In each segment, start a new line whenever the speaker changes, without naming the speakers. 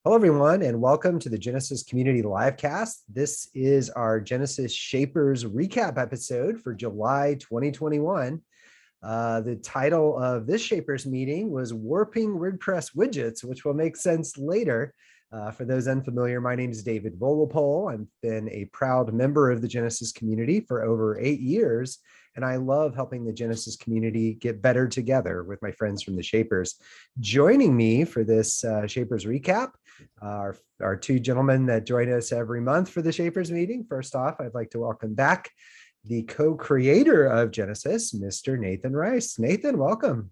Hello, everyone, and welcome to the Genesis Community Livecast. This is our Genesis Shapers recap episode for July 2021. The title of this Shapers meeting was Warping WordPress Widgets, which will make sense later. For those unfamiliar, my name is David Vogelpohl. I've been a proud member of the Genesis community for over 8 years, and I love helping the Genesis community get better together with my friends from the Shapers. Joining me for this Shapers recap are two gentlemen that join us every month for the Shapers meeting. First off, I'd like to welcome back the co-creator of Genesis, Mr. Nathan Rice. Nathan, welcome.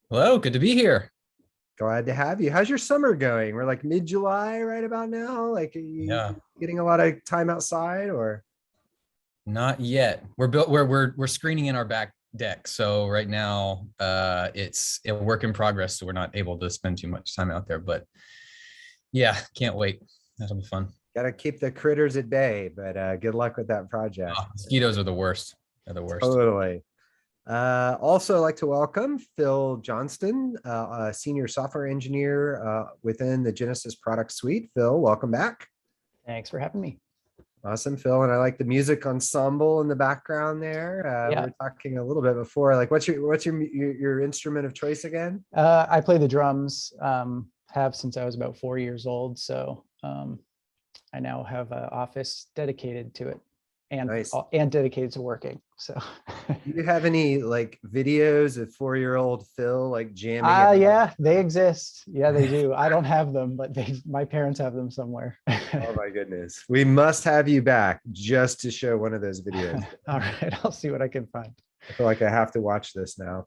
Hello, good to be here.
Glad to have you. How's your summer going? We're like mid-July right about now. Like, are you getting a lot of time outside or?
Not yet. We're screening in our back deck. So right now it's a work in progress. So we're not able to spend too much time out there, but yeah, can't wait. That'll be fun.
Got to keep the critters at bay, but good luck with that project.
Oh, mosquitoes are the worst. They're the worst.
Totally. Also, I'd like to welcome Phil Johnston, a senior software engineer within the Genesis product suite. Phil, welcome back.
Thanks for having me.
Awesome, Phil. And I like the music ensemble in the background there. We were talking a little bit before, like what's your instrument of choice again?
I play the drums, have since I was about 4 years old. So I now have an office dedicated to it and,
nice.
And dedicated to working. So
do you have any like videos of 4-year-old Phil like jamming?
Yeah, they exist. Yeah, they do. I don't have them, but my parents have them somewhere.
Oh my goodness. We must have you back just to show one of those videos.
All right, I'll see what I can find.
I feel like I have to watch this now.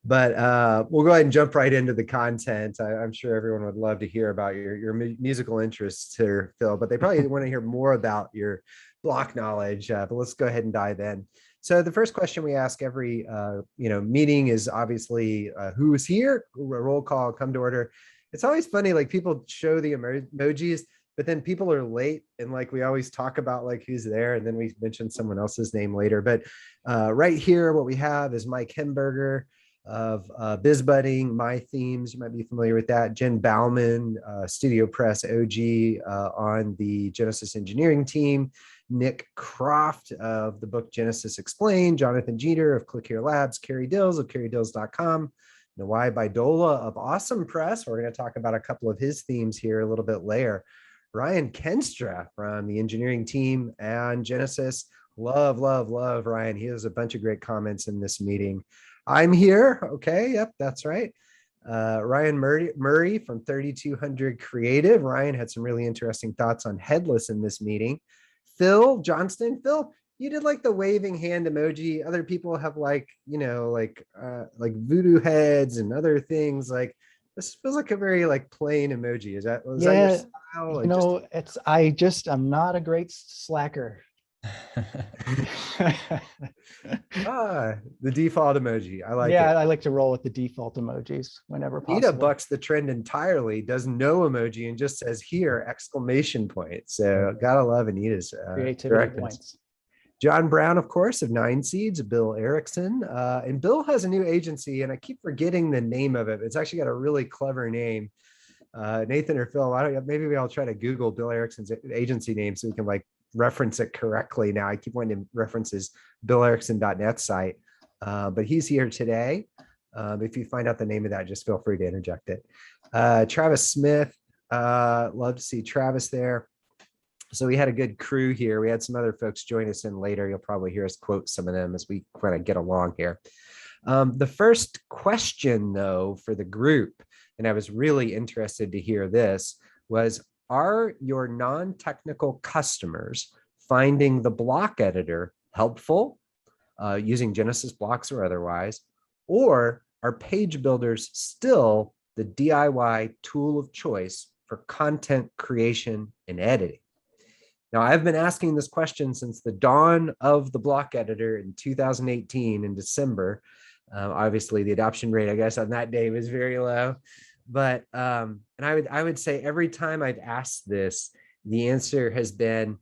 But we'll go ahead and jump right into the content. I'm sure everyone would love to hear about your musical interests here, Phil, but they probably want to hear more about your block knowledge. But let's go ahead and dive in. So the first question we ask every meeting is obviously who is here, roll call, come to order. It's always funny, like people show the emojis, but then people are late and like we always talk about like who's there and then we mention someone else's name later. But right here, what we have is Mike Hemberger of BizBudding, My Themes, you might be familiar with that. Jen Bauman, Studio Press OG on the Genesis engineering team. Nick Croft of the book Genesis Explained, Jonathan Jeter of Click Here Labs, Carrie Dills of carriedills.com, Nawai Bidola of Awesome Press. We're going to talk about a couple of his themes here a little bit later. Ryan Kenstra from the engineering team and Genesis. Love Ryan. He has a bunch of great comments in this meeting. I'm here. Okay. Yep. That's right. Ryan Murray from 3200 Creative. Ryan had some really interesting thoughts on headless in this meeting. Phil Johnston. Phil, you did like the waving hand emoji. Other people have like voodoo heads and other things. Like this feels like a very like plain emoji. Is that your style?
I'm not a great slacker.
The default emoji. I like it.
I like to roll with the default emojis whenever possible.
Anita bucks the trend entirely, does no emoji and just says here exclamation point. So gotta love Anita's
creativity points.
John Brown, of course, of 9 Seeds, Bill Erickson. And Bill has a new agency and I keep forgetting the name of it. It's actually got a really clever name. Nathan or Phil, maybe we all try to Google Bill Erickson's agency name so we can like reference it correctly. Now I keep wanting to reference his billerickson.net site, but he's here today. If you find out the name of that, just feel free to interject it. Travis Smith, love to see Travis there. So we had a good crew here. We had some other folks join us in later. You'll probably hear us quote some of them as we kind of get along here. The first question though for the group, and I was really interested to hear this, was are your non-technical customers finding the block editor helpful, using Genesis blocks or otherwise, or are page builders still the DIY tool of choice for content creation and editing? Now, I've been asking this question since the dawn of the block editor in 2018 in December. Obviously, the adoption rate, I guess, on that day was very low. But and I would say every time I've asked this, the answer has been,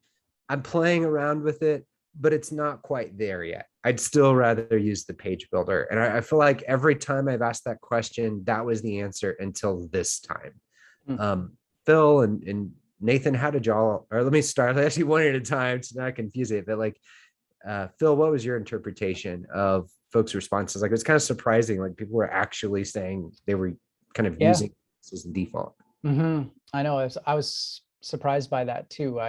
I'm playing around with it, but it's not quite there yet. I'd still rather use the page builder. And I feel like every time I've asked that question, that was the answer until this time. Phil and Nathan, how did y'all, or let me start actually one at a time to not confuse it, but like, Phil, what was your interpretation of folks' responses? Like, it was kind of surprising, like people were actually saying they were kind of using this as a default.
I know, I was surprised by that too.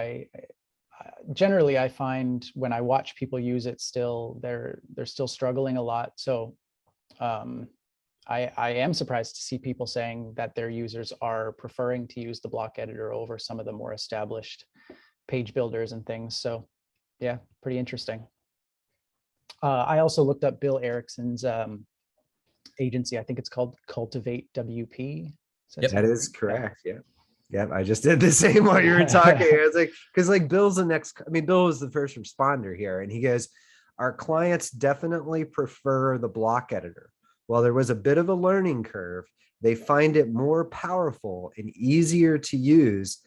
Generally, I find when I watch people use it still, they're still struggling a lot. So I am surprised to see people saying that their users are preferring to use the block editor over some of the more established page builders and things. So yeah, pretty interesting. I also looked up Bill Erickson's agency. I think it's called Cultivate WP.
That is correct. Yeah. Yeah, I just did the same while you were talking. I was like, because like Bill's the next, I mean, Bill was the first responder here, and he goes, our clients definitely prefer the block editor. While there was a bit of a learning curve, they find it more powerful and easier to use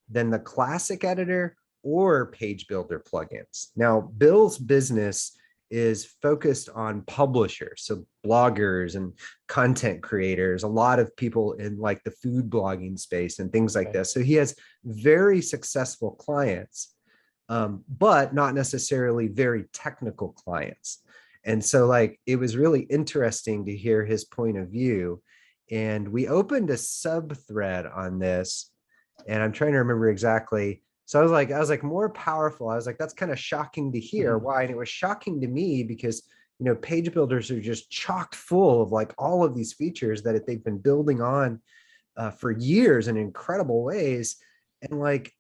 than the classic editor or page builder plugins. Now, Bill's business is focused on publishers, so bloggers and content creators, a lot of people in like the food blogging space and things like this. So he has very successful clients, but not necessarily very technical clients. And so like, it was really interesting to hear his point of view. And we opened a sub thread on this, and I'm trying to remember exactly. So I was like more powerful. I was like, that's kind of shocking to hear. Why? And it was shocking to me because, you know, page builders are just chock full of like all of these features that they've been building on for years in incredible ways. And like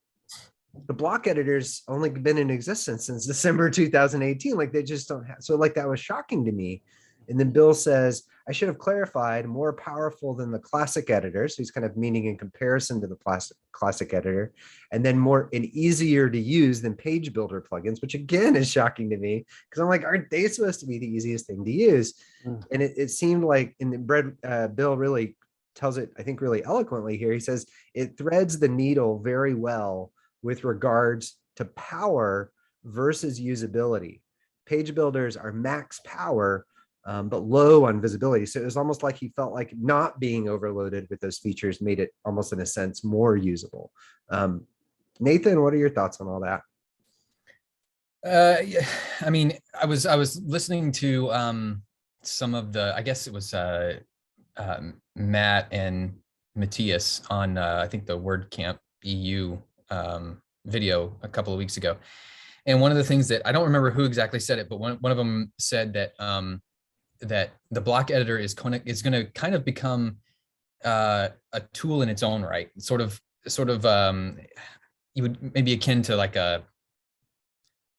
the block editor's only been in existence since December 2018. Like they just don't have, so like that was shocking to me. And then Bill says, I should have clarified, more powerful than the classic editor. So he's kind of meaning in comparison to the classic editor, and then more and easier to use than page builder plugins, which again is shocking to me because I'm like, aren't they supposed to be the easiest thing to use? And it seemed like, and Bill really tells it, I think, really eloquently here. He says it threads the needle very well with regards to power versus usability. Page builders are max power, but low on visibility. So it was almost like he felt like not being overloaded with those features made it almost in a sense more usable. Nathan, what are your thoughts on all that?
Yeah, I mean, I was listening to some of the, I guess it was Matt and Matthias on I think the WordCamp EU video a couple of weeks ago. And one of the things that I don't remember who exactly said it, but one of them said that that the block editor is going to kind of become a tool in its own right, sort of you would maybe akin to like a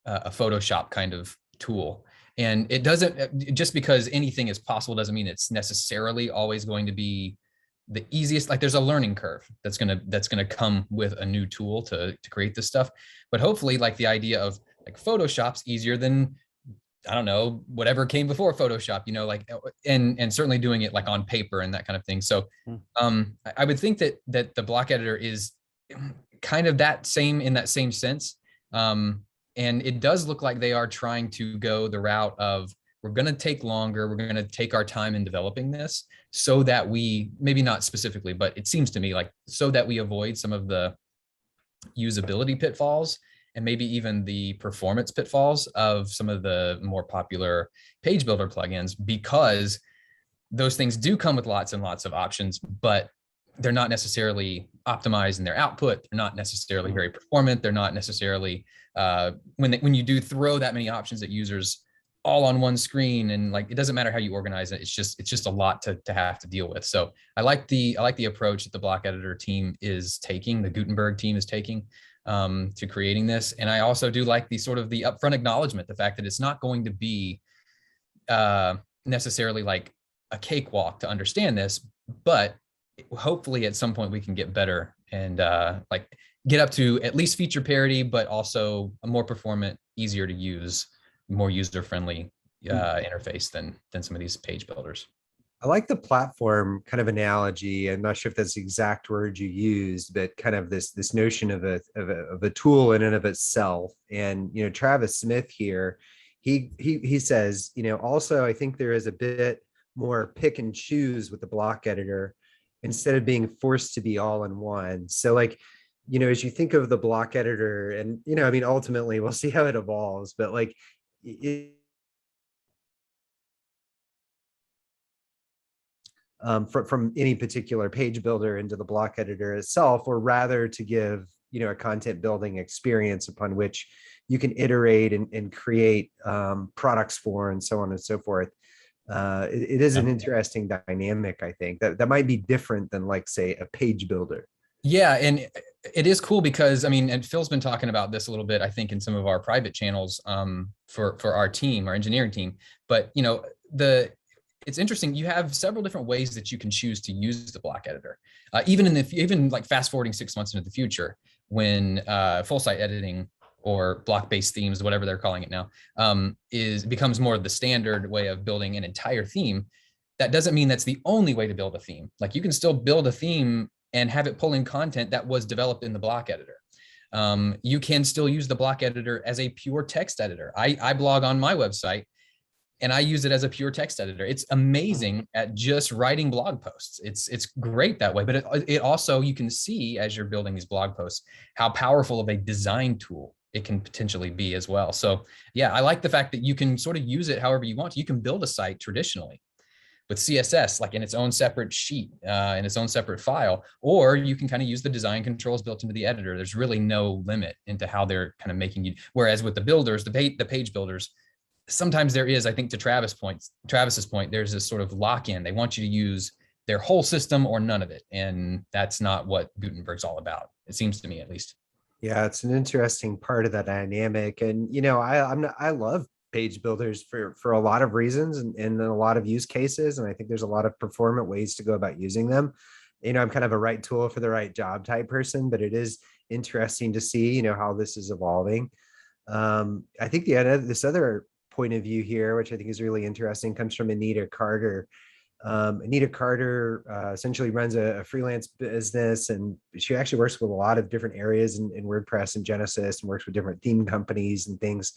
Photoshop kind of tool. And it doesn't, just because anything is possible doesn't mean it's necessarily always going to be the easiest. Like there's a learning curve that's gonna come with a new tool to create this stuff. But hopefully, like the idea of like Photoshop's easier than, I don't know, whatever came before Photoshop, you know, like, and certainly doing it like on paper and that kind of thing. So I would think that the block editor is kind of that same, in that same sense. And it does look like they are trying to go the route of, we're going to take longer, we're going to take our time in developing this so that we, maybe not specifically, but it seems to me like so that we avoid some of the usability pitfalls and maybe even the performance pitfalls of some of the more popular page builder plugins, because those things do come with lots and lots of options, but they're not necessarily optimized in their output. They're not necessarily very performant. They're not necessarily, when you do throw that many options at users all on one screen, and like, it doesn't matter how you organize it. It's just a lot to have to deal with. So I like the approach that the block editor team is taking, the Gutenberg team is taking to creating this. And I also do like the sort of the upfront acknowledgement, the fact that it's not going to be necessarily like a cakewalk to understand this, but hopefully at some point we can get better and like get up to at least feature parity, but also a more performant, easier to use, more user-friendly interface than some of these page builders.
I like the platform kind of analogy. I'm not sure if that's the exact word you used, but kind of this notion of a tool in and of itself. And, you know, Travis Smith here, he says, you know, also, I think there is a bit more pick and choose with the block editor. instead of being forced to be all in one. So like, as you think of the block editor and, I mean, ultimately we'll see how it evolves, but like from any particular page builder into the block editor itself, or rather to give, a content building experience upon which you can iterate and create products for, and so on and so forth. It is an interesting dynamic, I think, that might be different than, like, say, a page builder.
Yeah, and it is cool because, I mean, and Phil's been talking about this a little bit, I think, in some of our private channels for our team, our engineering team. But, it's interesting. You have several different ways that you can choose to use the block editor, even like fast forwarding 6 months into the future, when full site editing or block-based themes, whatever they're calling it now, becomes more of the standard way of building an entire theme. That doesn't mean that's the only way to build a theme. Like, you can still build a theme and have it pull in content that was developed in the block editor. You can still use the block editor as a pure text editor. I blog on my website and I use it as a pure text editor. It's amazing at just writing blog posts. It's great that way, but it also, you can see as you're building these blog posts, how powerful of a design tool it can potentially be as well. So yeah, I like the fact that you can sort of use it however you want. You can build a site traditionally with CSS, like in its own separate sheet, in its own separate file, or you can kind of use the design controls built into the editor. There's really no limit into how they're kind of making you. Whereas with the builders, the page builders, sometimes there is, I think, to Travis's point, there's this sort of lock-in. They want you to use their whole system or none of it. And that's not what Gutenberg's all about. It seems to me, at least.
Yeah, it's an interesting part of that dynamic. And, I love page builders for a lot of reasons and in a lot of use cases. And I think there's a lot of performant ways to go about using them. I'm kind of a right tool for the right job type person, but it is interesting to see, how this is evolving. I think this other point of view here, which I think is really interesting, comes from Anita Carter. Anita Carter essentially runs a freelance business, and she actually works with a lot of different areas in WordPress and Genesis, and works with different theme companies and things.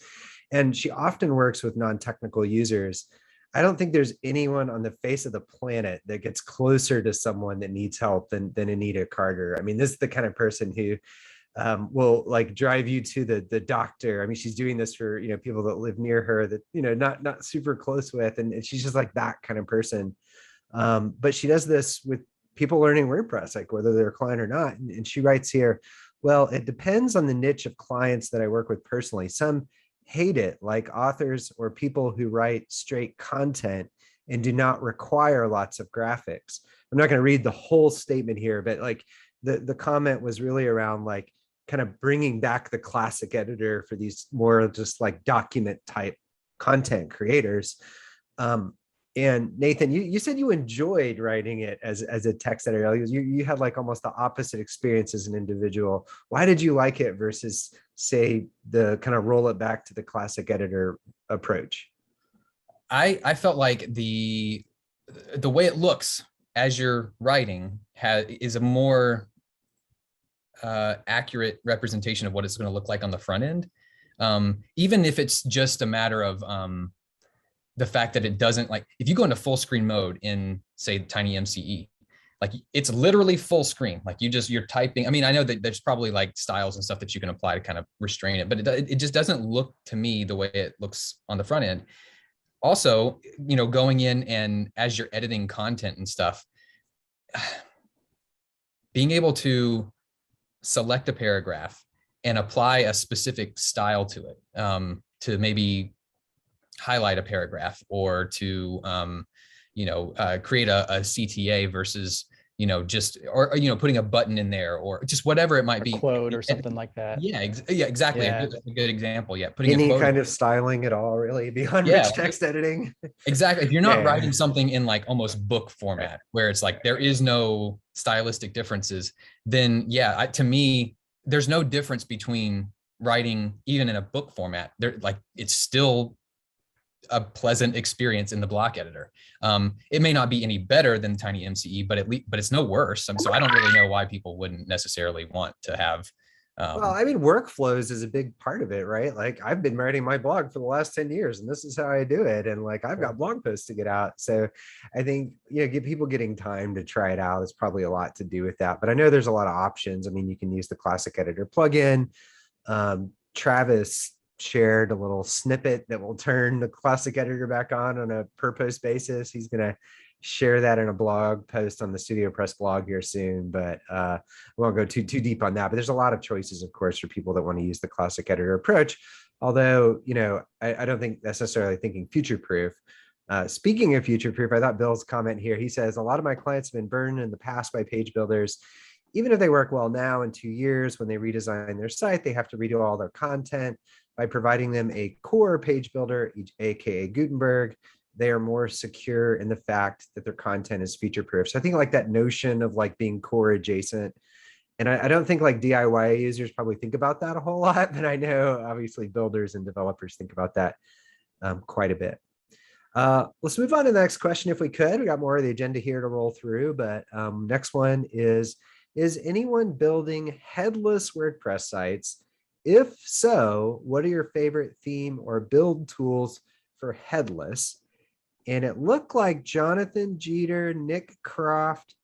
And she often works with non-technical users. I don't think there's anyone on the face of the planet that gets closer to someone that needs help than Anita Carter. I mean, this is the kind of person who will like drive you to the doctor. I mean, she's doing this for, people that live near her that, not super close with, and she's just like that kind of person. But she does this with people learning WordPress, like whether they're a client or not. And she writes here, well, it depends on the niche of clients that I work with personally. Some hate it, like authors or people who write straight content and do not require lots of graphics. I'm not going to read the whole statement here, but like the comment was really around like kind of bringing back the classic editor for these more just like document type content creators. And Nathan, you said you enjoyed writing it as a text editor. You had like almost the opposite experience as an individual. Why did you like it versus, say, the kind of roll it back to the classic editor approach?
I felt like the way it looks as you're writing is a more accurate representation of what it's going to look like on the front end. Even if it's just a matter of the fact that it doesn't, like, if you go into full screen mode in, say, Tiny MCE, like it's literally full screen. Like you're typing. I mean, I know that there's probably like styles and stuff that you can apply to kind of restrain it, but it just doesn't look to me the way it looks on the front end. Also, going in and as you're editing content and stuff, being able to select a paragraph and apply a specific style to it, to maybe highlight a paragraph or to create a CTA versus just or putting a button in there or just whatever it might be,
quote or something like that.
Yeah, exactly.
Yeah.
A good example. Yeah, putting
any
a quote
kind of styling at all, really, beyond
Yeah.
rich text editing.
Exactly. If you're not
Yeah.
writing something in like almost book format where it's like there is no stylistic differences, then yeah, to me, there's no difference between writing even in a book format. It's still a pleasant experience in the block editor. It may not be any better than Tiny MCE, but it's no worse. So I don't really know why people wouldn't necessarily want to have
Well, I mean, workflows is a big part of it, right? Like I've been writing my blog for the last 10 years and this is how I do it. And like, I've got blog posts to get out. So I think, get people getting time to try it out is probably a lot to do with that. But I know there's a lot of options. I mean, you can use the classic editor plugin. Travis shared a little snippet that will turn the classic editor back on a per post basis. He's going to share that in a blog post on the Studio Press blog here soon, but I won't go too deep on that. But there's a lot of choices, of course, for people that want to use the classic editor approach. Although, I don't think necessarily thinking future-proof. Speaking of future-proof, I thought Bill's comment here, he says, a lot of my clients have been burned in the past by page builders. Even if they work well now, in 2 years, when they redesign their site, they have to redo all their content. By providing them a core page builder, aka Gutenberg, they are more secure in the fact that their content is feature proof. So I think like that notion of like being core adjacent. And I don't think like DIY users probably think about that a whole lot, but I know obviously builders and developers think about that quite a bit. Let's move on to the next question if we could. We got more of the agenda here to roll through, but next one is anyone building headless WordPress sites? If so, what are your favorite theme or build tools for headless? And it looked like Jonathan Jeter, Nick Croft,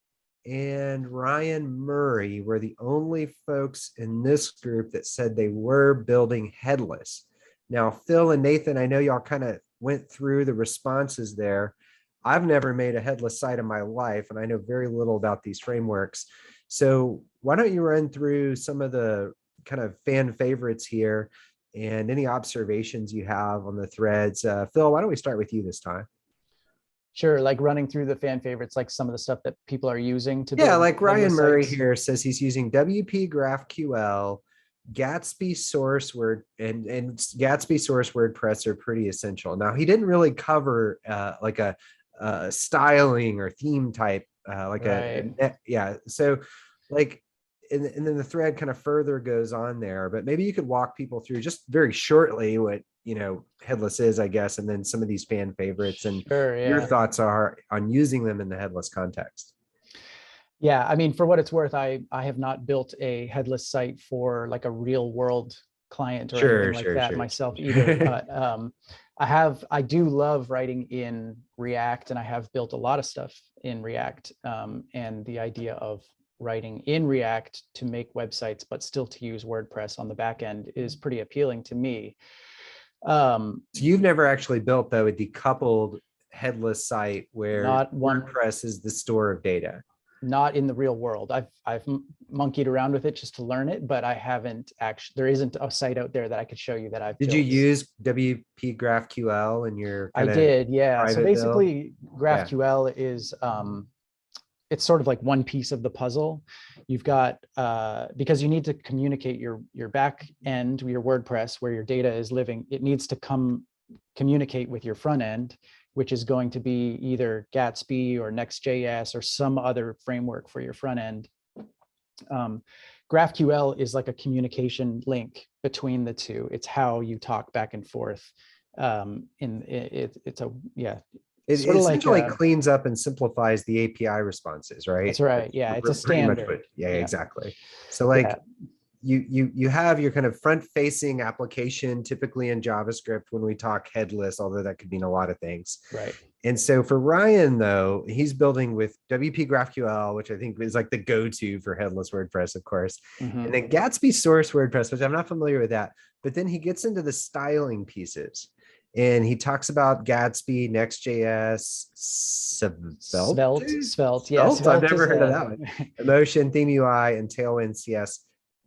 and Ryan Murray were the only folks in this group that said they were building headless. Now, Phil and Nathan, I know y'all kind of went through the responses there. I've never made a headless site in my life, and I know very little about these frameworks. So why don't you run through some of the kind of fan favorites here and any observations you have on the threads. Phil, why don't we start with you this time?
Sure, like running through the fan favorites, like some of the stuff that people are using to build.
Yeah, like Ryan Murray here says he's using WP GraphQL, Gatsby source word and Gatsby source WordPress are pretty essential. Now he didn't really cover like a styling or theme type yeah. So like and then the thread kind of further goes on there, but maybe you could walk people through just very shortly what headless is, I guess, and then some of these fan favorites and your thoughts are on using them in the headless context.
Yeah, I mean, for what it's worth, I have not built a headless site for like a real world client or anything like that myself either. But I do love writing in React, and I have built a lot of stuff in React. And the idea of writing in React to make websites, but still to use WordPress on the back end is pretty appealing to me.
So you've never actually built though a decoupled headless site where WordPress is the store of data?
Not in the real world. I've monkeyed around with it just to learn it, but I haven't actually. There isn't a site out there that I could show you that I've built.
Did you use WP GraphQL in your?
I did, yeah. So basically, GraphQL is it's sort of like one piece of the puzzle. You've got because you need to communicate your back end, your WordPress, where your data is living. It needs to communicate with your front end, which is going to be either Gatsby or Next.js or some other framework for your front end. GraphQL is like a communication link between the two. It's how you talk back and forth. It
essentially cleans up and simplifies the API responses, right?
That's right. Yeah, it's a standard.
Yeah, exactly. So like you have your kind of front-facing application, typically in JavaScript when we talk headless, although that could mean a lot of things.
Right.
And so for Ryan, though, he's building with WP GraphQL, which I think is like the go-to for headless WordPress, of course. Mm-hmm. And then Gatsby source WordPress, which I'm not familiar with that. But then he gets into the styling pieces. And he talks about Gatsby, Next.js,
Svelte. Yeah,
I've never heard of that one. Emotion, Theme UI, and Tailwind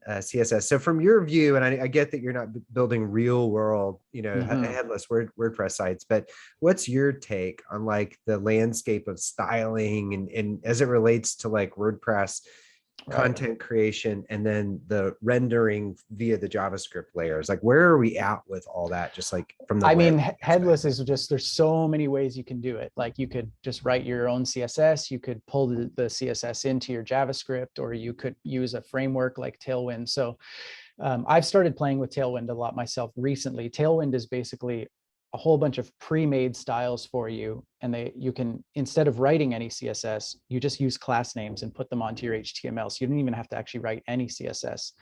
CSS. So from your view, and I get that you're not building real world, headless WordPress sites, but what's your take on like the landscape of styling and as it relates to like WordPress content creation and then the rendering via the JavaScript layers? Like where are we at with all that? Just like from the
headless is just, there's so many ways you can do it. Like you could just write your own CSS, you could pull the CSS into your JavaScript, or you could use a framework like Tailwind. So I've started playing with Tailwind a lot myself recently. Tailwind is basically a whole bunch of pre-made styles for you, and you can, instead of writing any CSS, you just use class names and put them onto your HTML. So you don't even have to actually write any CSS.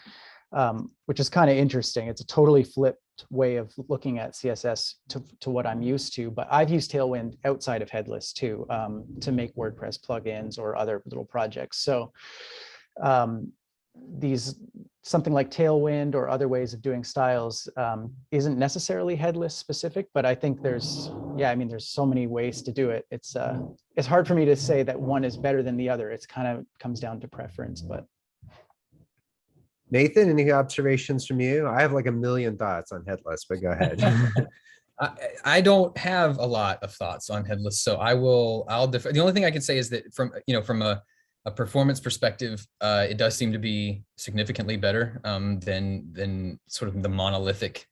which is kind of interesting. It's a totally flipped way of looking at CSS to what I'm used to, but I've used Tailwind outside of headless too, to make WordPress plugins or other little projects. So something like Tailwind or other ways of doing styles isn't necessarily headless specific, but I think there's so many ways to do it. It's hard for me to say that one is better than the other. It's kind of comes down to preference, but.
Nathan, any observations from you? I have like a million thoughts on headless, but go ahead.
I don't have a lot of thoughts on headless, so I'll defer. The only thing I can say is that from a performance perspective, it does seem to be significantly better than sort of the monolithic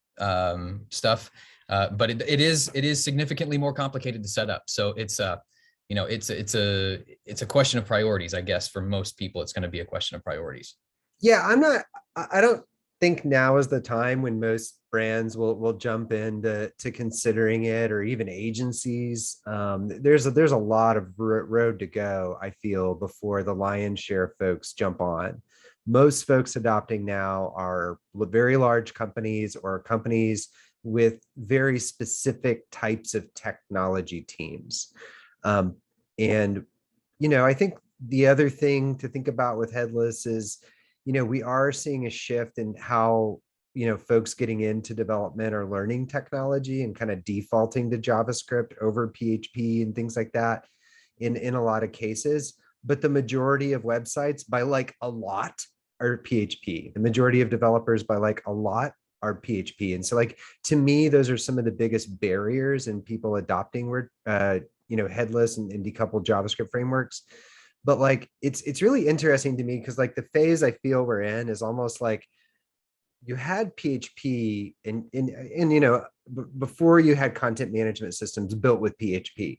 stuff. But it is significantly more complicated to set up. So it's a question of priorities, I guess. For most people, it's going to be a question of priorities.
Yeah, I don't think now is the time when most brands will jump into considering it, or even agencies. There's a lot of road to go, I feel, before the lion's share of folks jump on. Most folks adopting now are very large companies or companies with very specific types of technology teams. And, I think the other thing to think about with headless is, we are seeing a shift in how, folks getting into development or learning technology and kind of defaulting to JavaScript over PHP and things like that in a lot of cases. But the majority of websites, by like a lot, are PHP. The majority of developers, by like a lot, are PHP. And so, like, to me, those are some of the biggest barriers in people adopting headless and decoupled JavaScript frameworks. But like, it's really interesting to me because like the phase I feel we're in is almost like you had PHP and before you had content management systems built with PHP.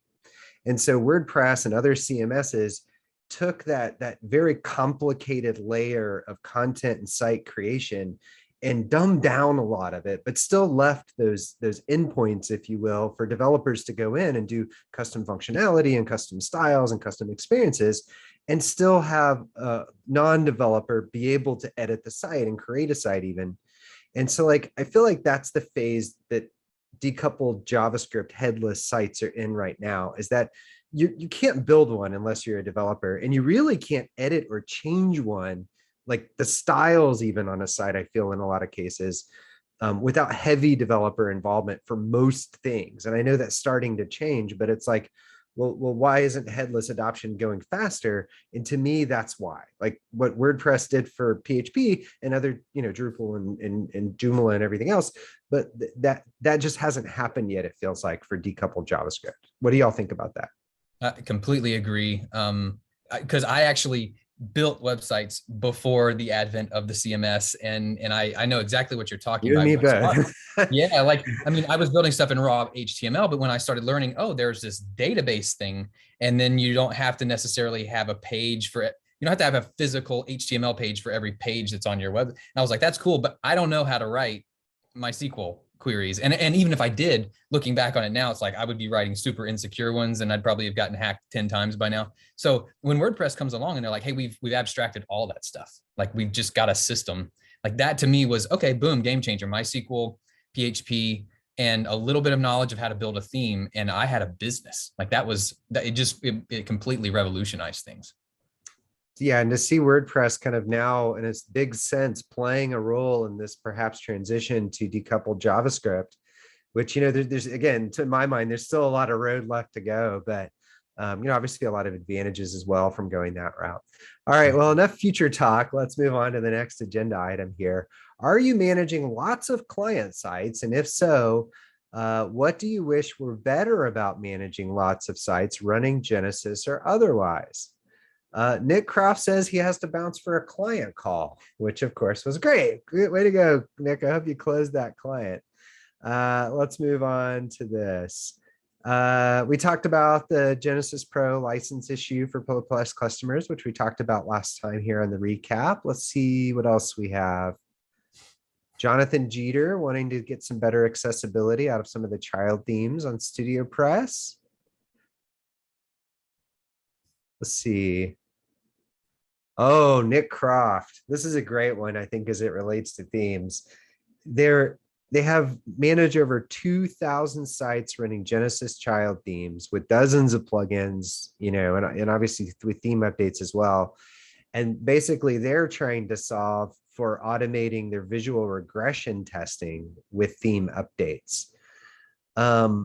And so WordPress and other CMSs took that very complicated layer of content and site creation and dumbed down a lot of it, but still left those endpoints, if you will, for developers to go in and do custom functionality and custom styles and custom experiences, and still have a non-developer be able to edit the site and create a site even. And so like, I feel like that's the phase that decoupled JavaScript headless sites are in right now, is that you can't build one unless you're a developer, and you really can't edit or change one, like the styles even on a site, I feel in a lot of cases, without heavy developer involvement for most things. And I know that's starting to change, but it's like, well, why isn't headless adoption going faster? And to me, that's why. Like what WordPress did for PHP and other, Drupal and Joomla and everything else, but that just hasn't happened yet, it feels like, for decoupled JavaScript. What do y'all think about that?
I completely agree. Because I actually built websites before the advent of the CMS, and I know exactly what you're talking about.
You and me both.
Yeah, like, I mean, I was building stuff in raw HTML, but when I started learning, oh, there's this database thing, and then you don't have to necessarily have a page for it. You don't have to have a physical HTML page for every page that's on your web. And I was like, that's cool, but I don't know how to write MySQL queries. And even if I did, looking back on it now, it's like I would be writing super insecure ones, and I'd probably have gotten hacked 10 times by now. So when WordPress comes along and they're like, hey, we've abstracted all that stuff. Like, we've just got a system. Like, that to me was, okay, boom, game changer. MySQL, PHP, and a little bit of knowledge of how to build a theme. And I had a business. Like, it completely revolutionized things.
Yeah, and to see WordPress kind of now in its big sense playing a role in this perhaps transition to decoupled JavaScript, which, there's, again, to my mind, there's still a lot of road left to go, but obviously a lot of advantages as well from going that route. All right, well, enough future talk. Let's move on to the next agenda item here. Are you managing lots of client sites? And if so, what do you wish were better about managing lots of sites running Genesis or otherwise? Nick Croft says he has to bounce for a client call, which of course was great. Great way to go, Nick. I hope you closed that client. Let's move on to this. We talked about the Genesis Pro license issue for Pro Plus customers, which we talked about last time here on the recap. Let's see what else we have. Jonathan Jeter wanting to get some better accessibility out of some of the child themes on Studio Press. Let's see. Oh, Nick Croft. This is a great one, I think, as it relates to themes. They're they have managed over 2,000 sites running Genesis child themes with dozens of plugins, and obviously with theme updates as well. And basically, they're trying to solve for automating their visual regression testing with theme updates. I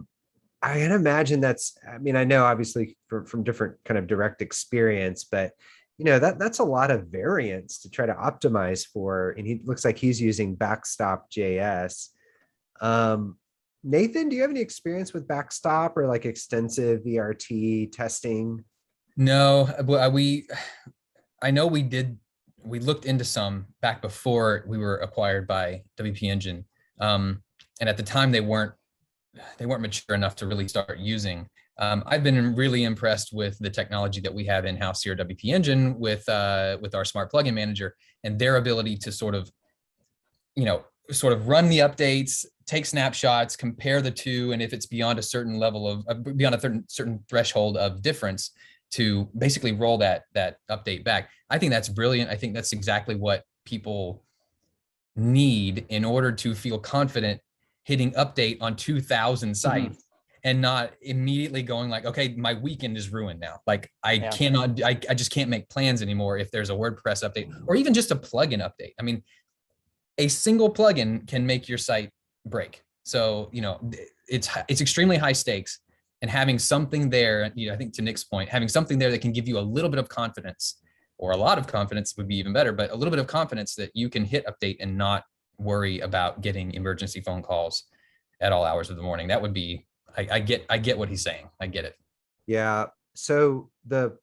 can imagine I know obviously from different kind of direct experience, but that's a lot of variance to try to optimize for. And he looks like he's using Backstop JS. Nathan, do you have any experience with Backstop or like extensive VRT testing?
No, I know we looked into some back before we were acquired by WP Engine. And at the time they weren't mature enough to really start using. I've been really impressed with the technology that we have in-house here at WP Engine with our smart plugin manager and their ability to sort of run the updates, take snapshots, compare the two, and if it's beyond a certain level beyond a certain threshold of difference, to basically roll that update back. I think that's brilliant. I think that's exactly what people need in order to feel confident hitting update on 2,000 sites and not immediately going like, okay, my weekend is ruined now. Like I just can't make plans anymore if there's a WordPress update or even just a plugin update. I mean, a single plugin can make your site break. So, it's extremely high stakes. And having something there, I think to Nick's point, having something there that can give you a little bit of confidence, or a lot of confidence would be even better, but a little bit of confidence that you can hit update and not worry about getting emergency phone calls at all hours of the morning. That would be, I get what he's saying. I get it.
Yeah. So the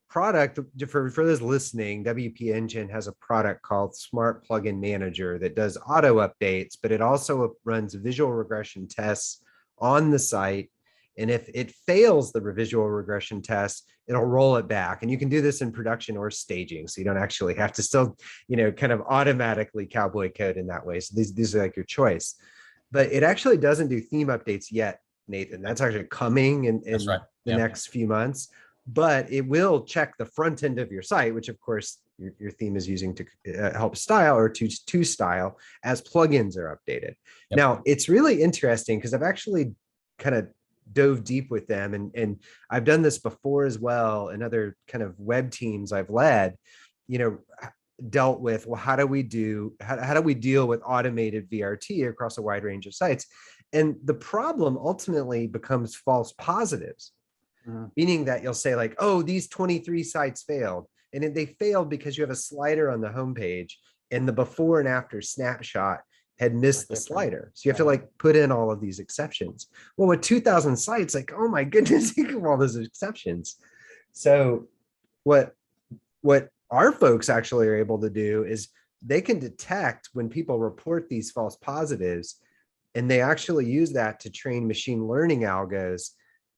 product, for those listening, WP Engine has a product called Smart Plugin Manager that does auto updates, but it also runs visual regression tests on the site. And if it fails the visual regression test, it'll roll it back. And you can do this in production or staging. So you don't actually have to still, kind of automatically cowboy code in that way. So these are like your choice. But it actually doesn't do theme updates yet, Nathan. That's actually coming in the next few months. But it will check the front end of your site, which of course your theme is using to help style or to style as plugins are updated. Yep. Now, it's really interesting because I've actually kind of dove deep with them, and I've done this before as well in other kind of web teams I've led, dealt with, well, how do we deal with automated VRT across a wide range of sites? And the problem ultimately becomes false positives, meaning that you'll say like, oh, these 23 sites failed. And they failed because you have a slider on the homepage and the before and after snapshot had missed the slider. So you have to like put in all of these exceptions. Well, with 2,000 sites, like, oh my goodness, think of all those exceptions. So what our folks actually are able to do is they can detect when people report these false positives, and they actually use that to train machine learning algos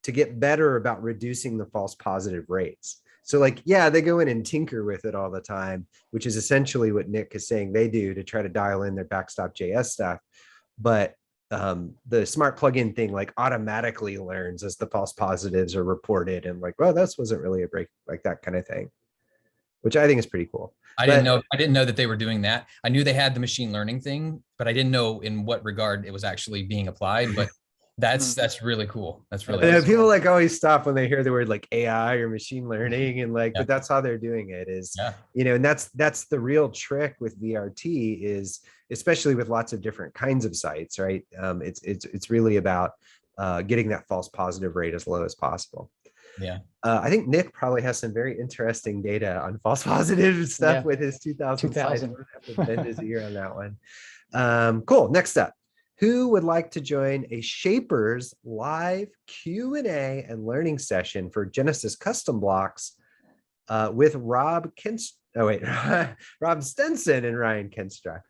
to get better about reducing the false positive rates. So like, yeah, they go in and tinker with it all the time, which is essentially what Nick is saying they do to try to dial in their Backstop JS stuff. But the smart plugin thing like automatically learns as the false positives are reported and like, well, this wasn't really a break, like that kind of thing, which I think is pretty cool.
I didn't know that they were doing that. I knew they had the machine learning thing, but I didn't know in what regard it was actually being applied. But that's really cool. That's really
cool. People like always stop when they hear the word like AI or machine learning, and like, but that's how they're doing it is, and that's the real trick with VRT is, especially with lots of different kinds of sites, right? It's really about getting that false positive rate as low as possible.
Yeah.
I think Nick probably has some very interesting data on false positive stuff with his 2,000 sites. We're gonna have to bend his ear on that one. Cool. Next up. Who would like to join a Shapers live Q&A and learning session for Genesis custom blocks with Rob Stenson and Ryan Kenstra?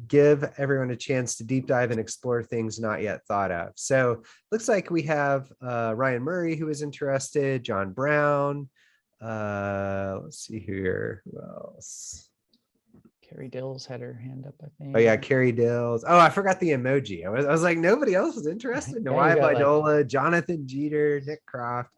Give everyone a chance to deep dive and explore things not yet thought of. So looks like we have Ryan Murray who is interested, John Brown. Let's see here. Who else?
Carrie Dills had her hand up, I think.
Oh yeah, Carrie Dills. Oh, I forgot the emoji. I was like, nobody else was interested. Nawai Bidola, Jonathan Jeter, Nick Croft.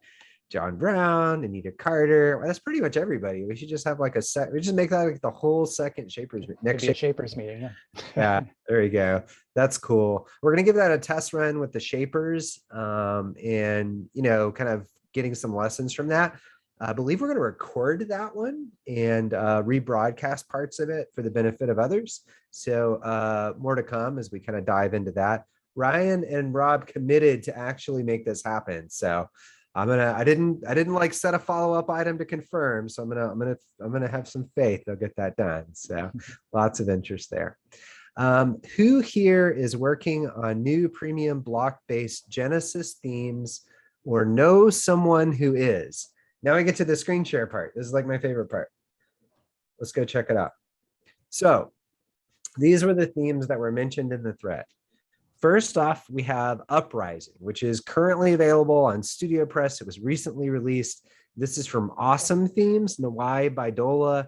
John Brown, Anita Carter. Well, that's pretty much everybody. We should just have like a set. We just make that like the whole second Shapers
Could be a Shapers meeting. Yeah.
yeah, there you go. That's cool. We're going to give that a test run with the Shapers, and, you know, kind of getting some lessons from that. I believe we're going to record that one and rebroadcast parts of it for the benefit of others. So more to come as we kind of dive into that. Ryan and Rob committed to actually make this happen. So I didn't like set a follow-up item to confirm. So I'm gonna have some faith they'll get that done. So lots of interest there. Who here is working on new premium block-based Genesis themes or knows someone who is? Now we get to the screen share part. This is like my favorite part. Let's go check it out. So these were the themes that were mentioned in the thread. First off, we have Uprising, which is currently available on Studio Press. It was recently released. This is from Awesome Themes, Nawai Baidola,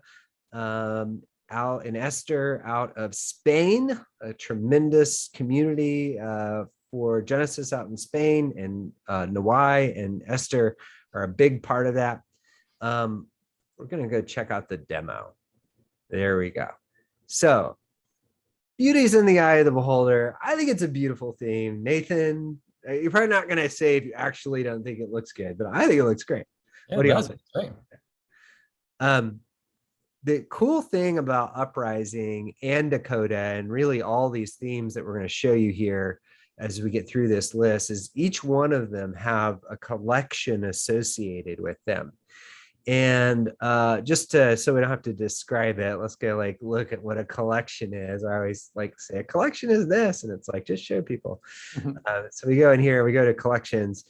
Al and Esther out of Spain, a tremendous community for Genesis out in Spain, and Nawai and Esther are a big part of that. We're going to go check out the demo. There we go. So beauty's in the eye of the beholder. I think it's a beautiful theme. Nathan, you're probably not going to say if you actually don't think it looks good, but I think it looks great.
Yeah,
what do y'all think? The cool thing about Uprising and Dakota, and really all these themes that we're going to show you here as we get through this list, is each one of them have a collection associated with them. And just so we don't have to describe it, let's go like look at what a collection is. I always like to say a collection is this, and it's like just show people. So we go in here, we go to collections.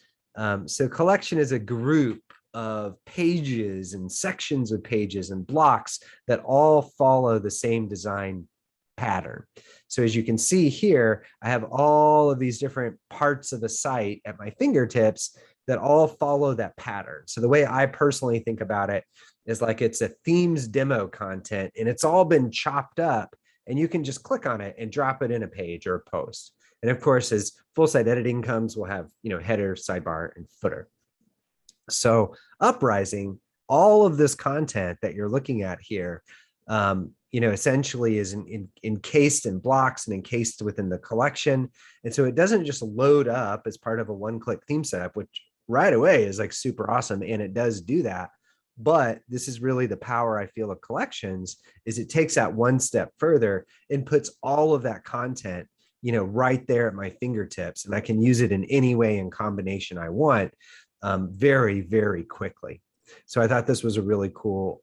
So collection is a group of pages and sections of pages and blocks that all follow the same design pattern. So as you can see here, I have all of these different parts of the site at my fingertips that all follow that pattern. So the way I personally think about it is like it's a themes demo content, and it's all been chopped up, and you can just click on it and drop it in a page or a post. And of course, as full site editing comes, we'll have, you know, header, sidebar, and footer. So Uprising, all of this content that you're looking at here, you know, essentially is encased in blocks and encased within the collection. And so it doesn't just load up as part of a one-click theme setup, which right away is like super awesome. And it does do that. But this is really the power I feel of collections, is it takes that one step further and puts all of that content, you know, right there at my fingertips. And I can use it in any way and combination I want very, very quickly. So I thought this was a really cool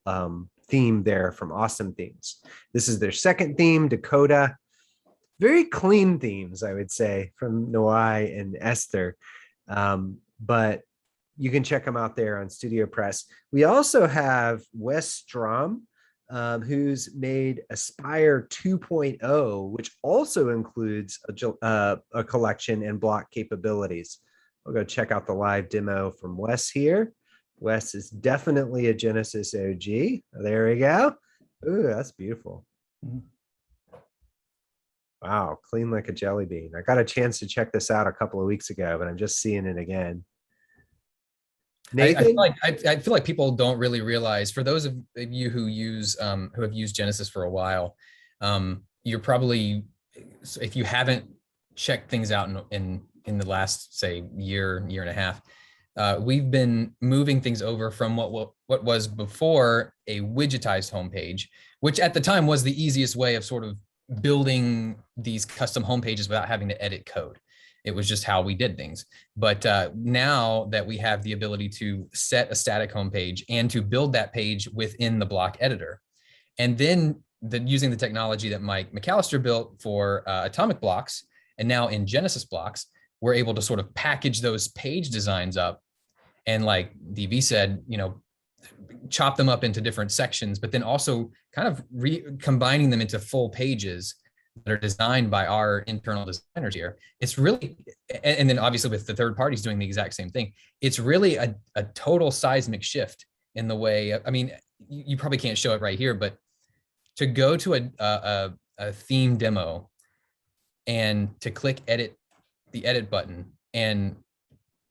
theme there from Awesome Themes. This is their second theme, Dakota. Very clean themes, I would say, from Nawai and Esther. But you can check them out there on Studio Press. We also have Wes Strom, who's made Aspire 2.0, which also includes a collection and block capabilities. We'll go check out the live demo from Wes here. Wes is definitely a Genesis OG. There we go. Ooh, that's beautiful. Wow, clean like a jelly bean. I got a chance to check this out a couple of weeks ago, but I'm just seeing it again. Nathan?
I feel like people don't really realize, for those of you who have used Genesis for a while, you're probably, if you haven't checked things out in the last, say, year and a half, we've been moving things over from what was before a widgetized homepage, which at the time was the easiest way of sort of building these custom homepages without having to edit code. It was just how we did things. But now that we have the atomic to set a static homepage and to build that page within the block editor, and then using the technology that Mike McAllister built for Atomic blocks, and now in Genesis blocks, we're able to sort of package those page designs up. And like DV said, you know, chop them up into different sections, but then also kind of combining them into full pages that are designed by our internal designers here. It's really, and then obviously with the third parties doing the exact same thing, it's really a total seismic shift in the way, I mean, you probably can't show it right here, but to go to a theme demo and to click the edit button and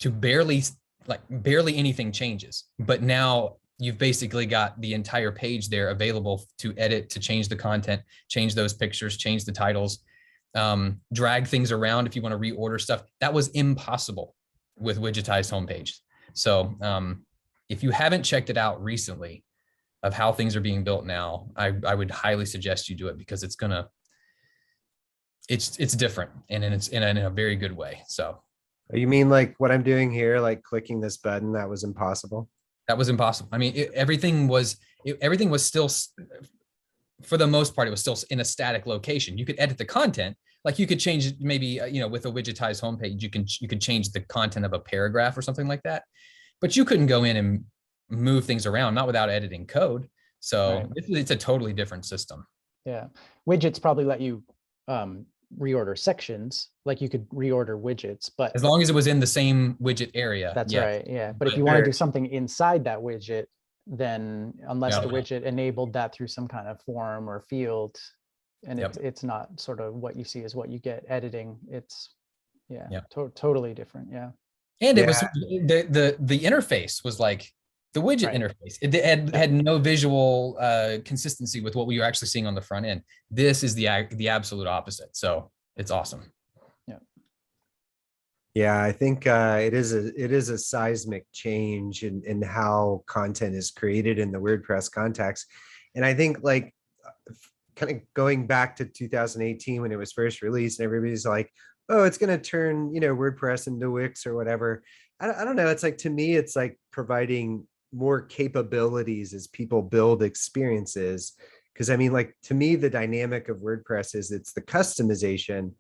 to barely like barely anything changes, but now you've basically got the entire page there available to edit, to change the content, change those pictures, change the titles, drag things around if you want to reorder stuff. That was impossible with widgetized homepage. So if you haven't checked it out recently of how things are being built now, I would highly suggest you do it, because it's different, and it's in a very good way. So
You mean like what I'm doing here, like clicking this button, that was impossible?
that was impossible. I mean, everything was still, for the most part, it was still in a static location. You could edit the content, like you could change maybe, with a widgetized homepage, you could change the content of a paragraph or something like that, but you couldn't go in and move things around, not without editing code. So
Right.
it's a totally different system.
Yeah. Widgets probably let you reorder sections, like you could reorder widgets, but
As long as it was in the same widget area.
that's
yes.
right. Yeah. But if
But
you want to
there-
do something inside that widget, then unless the
Yeah.
widget enabled that through some kind of form or field, and
Yep.
it's not sort of what you see as what you get editing. It's
Yep.
totally different. Yeah.
And it
Yeah.
was the interface was like the widget
Right.
interface. It had no visual consistency with what we were actually seeing on the front end. This is the absolute opposite. So it's awesome.
Yeah, I think it is a seismic change in how content is created in the WordPress context. And I think like kind of going back to 2018 when it was first released, and everybody's like, oh, it's going to turn, WordPress into Wix or whatever. I don't know. It's like, to me, it's like providing more capabilities as people build experiences. Because I mean, like, to me, the dynamic of WordPress is it's the customization,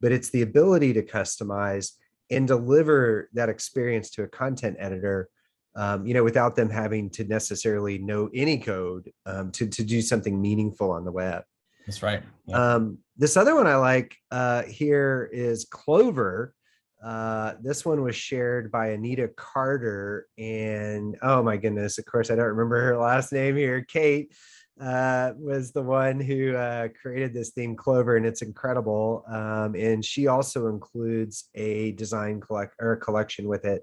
but it's the ability to customize and deliver that experience to a content editor, without them having to necessarily know any code to do something meaningful on the web.
That's right. Yeah.
This other one I like here is Clover. This one was shared by Anita Carter, and oh my goodness, of course, I don't remember her last name here. Kate was the one who created this theme, Clover, and it's incredible. And she also includes a design collection with it,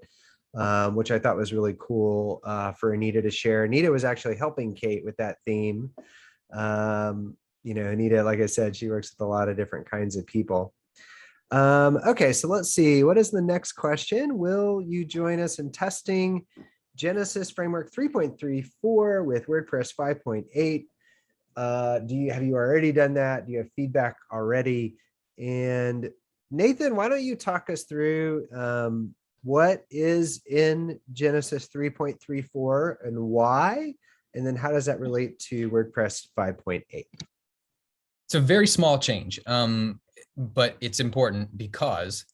which I thought was really cool for Anita to share. Anita was actually helping Kate with that theme. Anita, like I said, she works with a lot of different kinds of people. Okay, so let's see. What is the next question? Will you join us in testing Genesis Framework 3.34 with WordPress 5.8? Have you already done that? Do you have feedback already? And Nathan, why don't you talk us through what is in Genesis 3.34 and why? And then how does that relate to WordPress 5.8?
It's a very small change, but it's important because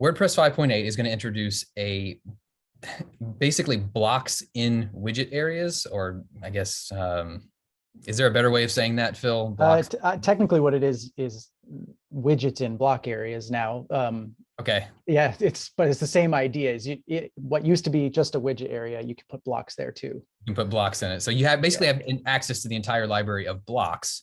WordPress 5.8 is going to introduce basically blocks in widget areas, or I guess, is there a better way of saying that, Phil? Blocks?
Technically what it is widgets in block areas now.
Okay.
Yeah, it's the same idea. Is what used to be just a widget area, you can put blocks there too.
You can put blocks in it. So you have access to the entire library of blocks,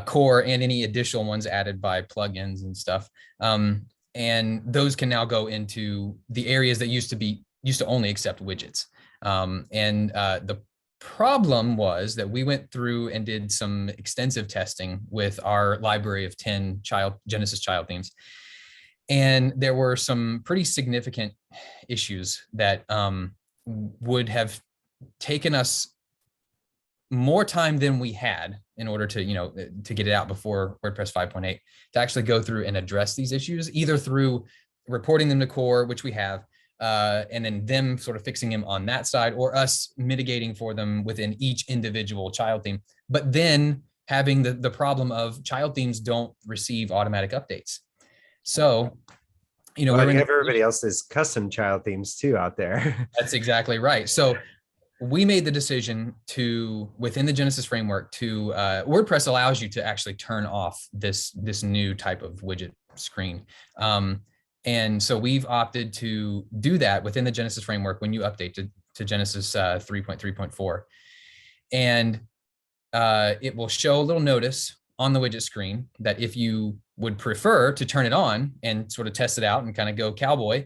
core, and any additional ones added by plugins and stuff. And those can now go into the areas that used to only accept widgets. The problem was that we went through and did some extensive testing with our library of 10 Genesis child themes. And there were some pretty significant issues that would have taken us more time than we had in order to get it out before WordPress 5.8 to actually go through and address these issues, either through reporting them to core, which we have, and then them sort of fixing them on that side, or us mitigating for them within each individual child theme. But then having the problem of child themes don't receive automatic updates. So,
Well, we have everybody else's custom child themes too out there.
That's exactly right. So we made the decision within the Genesis framework WordPress allows you to actually turn off this new type of widget screen. And so we've opted to do that within the Genesis framework when you update to Genesis 3.3.4. And it will show a little notice on the widget screen that if you would prefer to turn it on and sort of test it out and kind of go cowboy,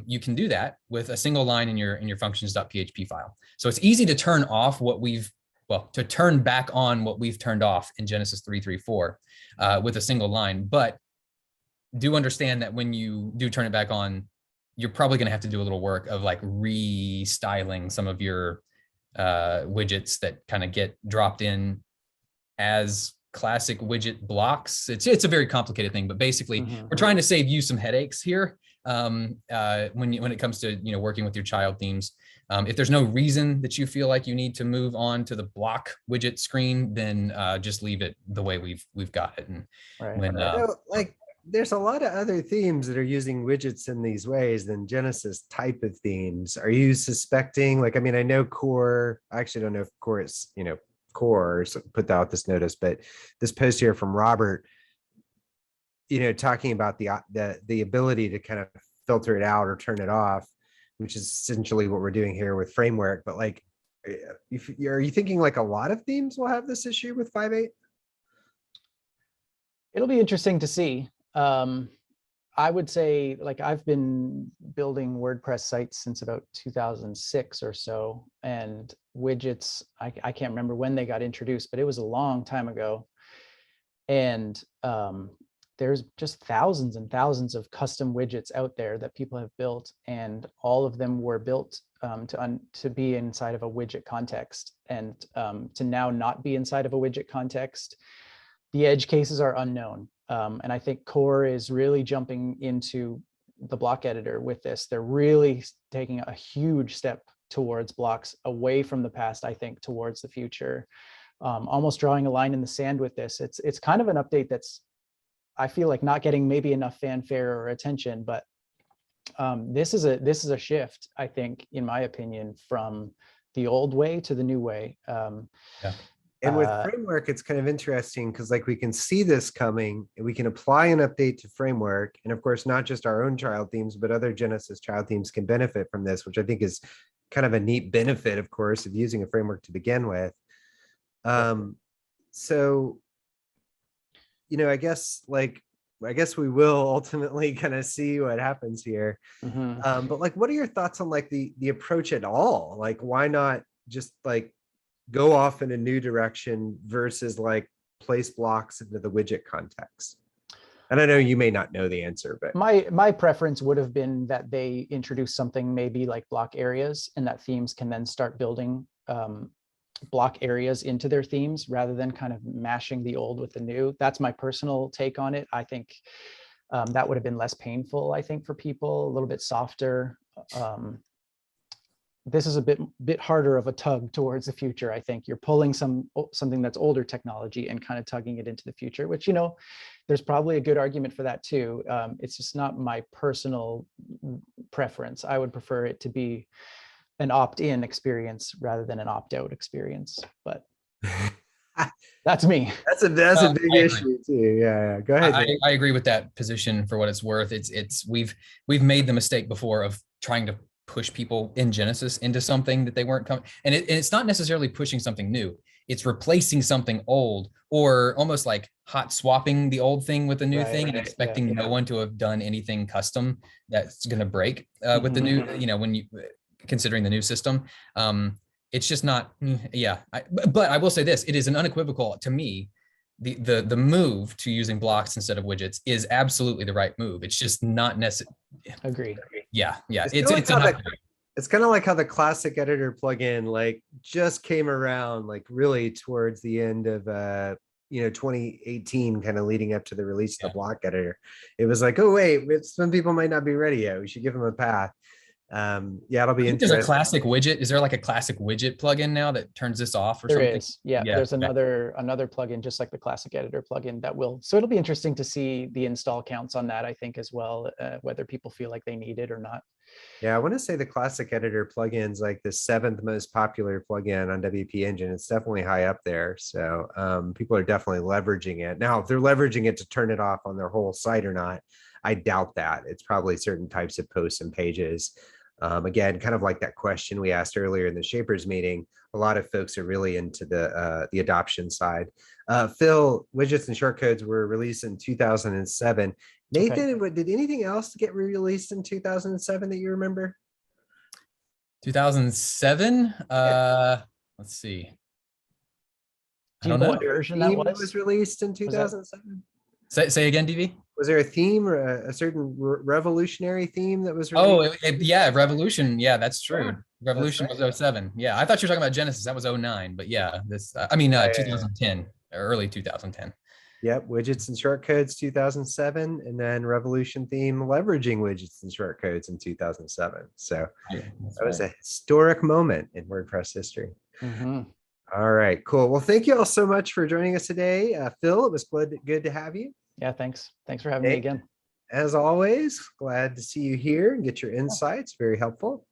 you can do that with a single line in your functions.php file. So it's easy to turn off to turn back on what we've turned off in Genesis 3.3.4 with a single line. But do understand that when you do turn it back on, you're probably going to have to do a little work of like restyling some of your widgets that kind of get dropped in as classic widget blocks. It's a very complicated thing, but basically we're trying to save you some headaches here when it comes to working with your child themes. If there's no reason that you feel like you need to move on to the block widget screen, then just leave it the way we've got it. And
there's a lot of other themes that are using widgets in these ways than Genesis type of themes. Are you suspecting, like, I mean, I know Core, I actually don't know if Core is, Core put out this notice, but this post here from Robert, talking about the ability to kind of filter it out or turn it off, which is essentially what we're doing here with Framework. But like, are you thinking like a lot of themes will have this issue with 5.8?
It'll be interesting to see. I would say, like, I've been building WordPress sites since about 2006 or so, and widgets, I can't remember when they got introduced, but it was a long time ago. And there's just thousands and thousands of custom widgets out there that people have built, and all of them were built to be inside of a widget context. And to now not be inside of a widget context, the edge cases are unknown. And I think Core is really jumping into the block editor with this. They're really taking a huge step towards blocks, away from the past, I think, towards the future. Almost drawing a line in the sand with this. It's kind of an update that's, I feel like, not getting maybe enough fanfare or attention, but this is a shift, I think, in my opinion, from the old way to the new way.
And with Framework, it's kind of interesting because, like, we can see this coming and we can apply an update to Framework. And of course, not just our own child themes, but other Genesis child themes can benefit from this, which I think is kind of a neat benefit, of course, of using a framework to begin with. So, I guess we will ultimately kind of see what happens here. But like, what are your thoughts on like the approach at all? Like, why not just like go off in a new direction versus like place blocks into the widget context? And I know you may not know the answer, but
my preference would have been that they introduce something maybe like block areas, and that themes can then start building block areas into their themes rather than kind of mashing the old with the new. That's my personal take on it. I think that would have been less painful, I think, for people, a little bit softer. This is a bit harder of a tug towards the future. I think you're pulling something that's older technology and kind of tugging it into the future, which, there's probably a good argument for that too. It's just not my personal preference. I would prefer it to be an opt-in experience rather than an opt-out experience, but that's me.
That's a big issue too. Yeah. Go ahead.
I agree with that position for what it's worth. We've made the mistake before of trying to push people in Genesis into something that they weren't coming. And it's not necessarily pushing something new. It's replacing something old, or almost like hot swapping the old thing with the new thing and expecting no one to have done anything custom that's going to break with the new, when you considering the new system. It's just not, but I will say this, it is an unequivocal, to me, the move to using blocks instead of widgets is absolutely the right move. It's just not necessary.
Agreed.
Yeah.
It's kind of like how the classic editor plugin like just came around like really towards the end of 2018, kind of leading up to the release of the block editor. It was like, oh wait, some people might not be ready yet. We should give them a path. It'll be interesting.
There's a classic widget. Is there like a classic widget plugin now that turns this off or something?
There is. Yeah, there's another plugin, just like the classic editor plugin, that will. So it'll be interesting to see the install counts on that, I think, as well, whether people feel like they need it or not.
Yeah, I want to say the classic editor plugin's like the 7th most popular plugin on WP Engine. It's definitely high up there. So people are definitely leveraging it. Now, if they're leveraging it to turn it off on their whole site or not, I doubt that. It's probably certain types of posts and pages. Again, kind of like that question we asked earlier in the Shapers meeting, a lot of folks are really into the adoption side. Phil, widgets and shortcodes were released in 2007. Nathan, did anything else get released in 2007 that you remember?
2007. Let's see.
Do you know what version that
was released in 2007?
Say again, DV.
Was there a theme or a certain revolutionary theme that was released?
Oh, yeah, Revolution. Yeah, that's true.
Yeah,
Revolution
right.
was 07. Yeah, I thought you were talking about Genesis. That was 09. But yeah, this, I mean, 2010, early 2010.
Yep, widgets and shortcodes 2007, and then Revolution theme leveraging widgets and shortcodes in 2007. So that was a historic moment in WordPress history. All right, cool. Well, thank you all so much for joining us today. Phil, it was good to have you.
Yeah, thanks. Thanks for having me again.
As always, glad to see you here and get your insights. Very helpful.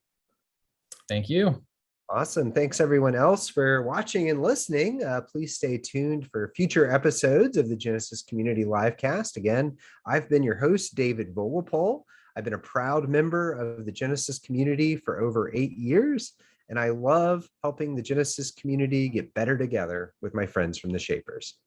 Thank you.
Awesome. Thanks everyone else for watching and listening. Please stay tuned for future episodes of the Genesis Community Livecast. Again, I've been your host, David Vogelpohl. I've been a proud member of the Genesis community for over 8 years, and I love helping the Genesis community get better together with my friends from the Shapers.